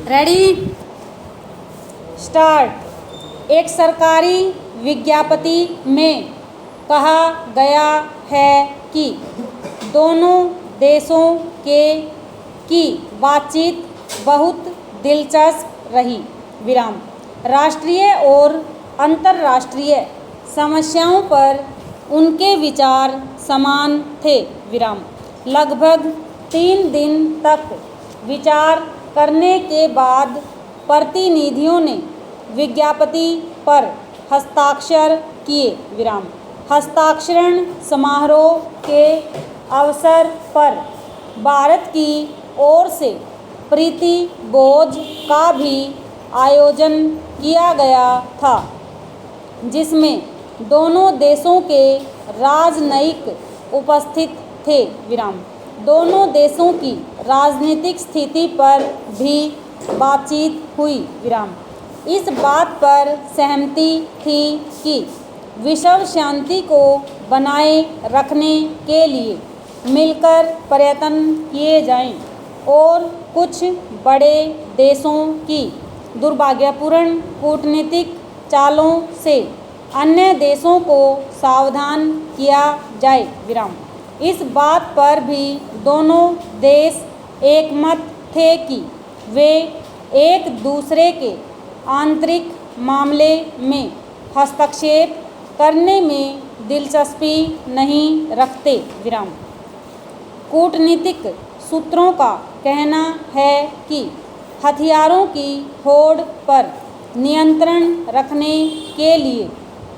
Ready start. एक सरकारी विज्ञप्ति में कहा गया है कि दोनों देशों की बातचीत बहुत दिलचस्प रही। राष्ट्रीय और अंतर्राष्ट्रीय समस्याओं पर उनके विचार समान थे। लगभग 3 दिन तक विचार करने के बाद प्रतिनिधियों ने विज्ञप्ति पर हस्ताक्षर किए। हस्ताक्षरण समारोह के अवसर पर भारत की ओर से प्रीति भोज का भी आयोजन किया गया था, जिसमें दोनों देशों के राजनयिक उपस्थित थे। दोनों देशों की राजनीतिक स्थिति पर भी बातचीत हुई। इस बात पर सहमति थी कि विश्व शांति को बनाए रखने के लिए मिलकर प्रयत्न किए जाएं और कुछ बड़े देशों की दुर्भाग्यपूर्ण कूटनीतिक चालों से अन्य देशों को सावधान किया जाए। इस बात पर भी दोनों देश एकमत थे कि वे एक दूसरे के आंतरिक मामले में हस्तक्षेप करने में दिलचस्पी नहीं रखते। कूटनीतिक सूत्रों का कहना है कि हथियारों की होड़ पर नियंत्रण रखने के लिए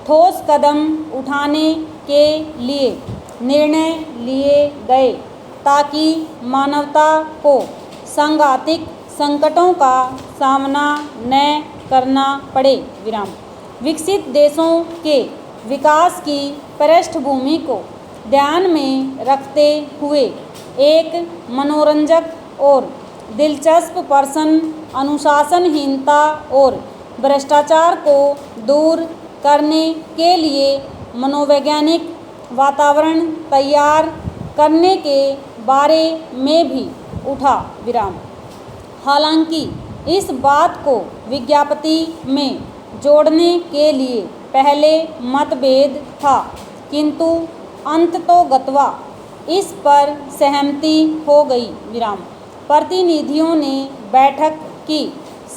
ठोस कदम उठाने के लिए निर्णय लिए गए ताकि मानवता को सांघातिक संकटों का सामना न करना पड़े। विकसित देशों के विकास की पृष्ठभूमि को ध्यान में रखते हुए एक मनोरंजक और दिलचस्प प्रश्न अनुशासनहीनता और भ्रष्टाचार को दूर करने के लिए मनोवैज्ञानिक वातावरण तैयार करने के बारे में भी उठा। हालांकि इस बात को विज्ञप्ति में जोड़ने के लिए पहले मतभेद था, किंतु अंततोगत्वा इस पर सहमति हो गई। प्रतिनिधियों ने बैठक की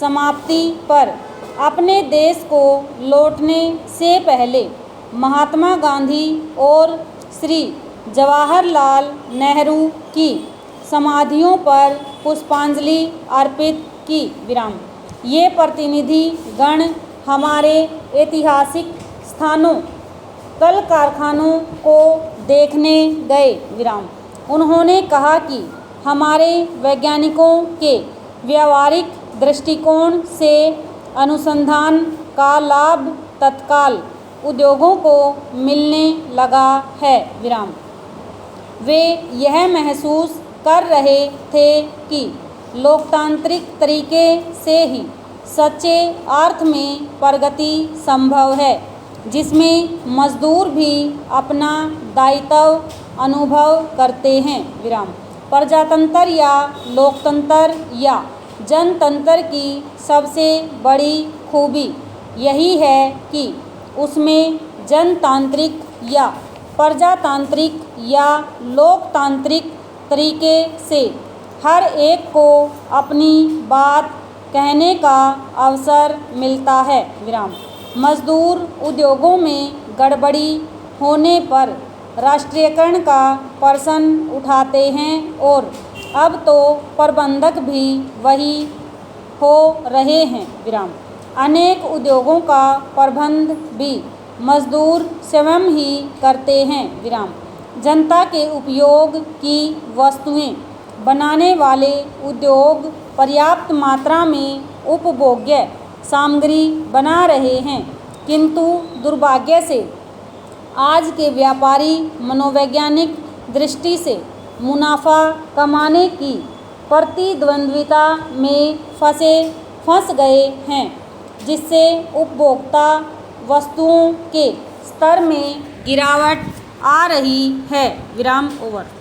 समाप्ति पर अपने देश को लौटने से पहले महात्मा गांधी और श्री जवाहरलाल नेहरू की समाधियों पर पुष्पांजलि अर्पित की। ये प्रतिनिधि गण हमारे ऐतिहासिक स्थानों, कल कारखानों को देखने गए। उन्होंने कहा कि हमारे वैज्ञानिकों के व्यावहारिक दृष्टिकोण से अनुसंधान का लाभ तत्काल उद्योगों को मिलने लगा है। वे यह महसूस कर रहे थे कि लोकतांत्रिक तरीके से ही सच्चे अर्थ में प्रगति संभव है, जिसमें मजदूर भी अपना दायित्व अनुभव करते हैं। प्रजातंत्र या लोकतंत्र या जनतंत्र की सबसे बड़ी खूबी यही है कि उसमें जनतांत्रिक या प्रजातांत्रिक या लोकतांत्रिक तरीके से हर एक को अपनी बात कहने का अवसर मिलता है। मजदूर उद्योगों में गड़बड़ी होने पर राष्ट्रीयकरण का प्रश्न उठाते हैं और अब तो प्रबंधक भी वही हो रहे हैं। अनेक उद्योगों का प्रबंध भी मजदूर स्वयं ही करते हैं। जनता के उपयोग की वस्तुएं बनाने वाले उद्योग पर्याप्त मात्रा में उपभोग्य सामग्री बना रहे हैं, किंतु दुर्भाग्य से आज के व्यापारी मनोवैज्ञानिक दृष्टि से मुनाफा कमाने की प्रतिद्वंद्विता में फंस गए हैं, जिससे उपभोक्ता वस्तुओं के स्तर में गिरावट आ रही है। ओवर।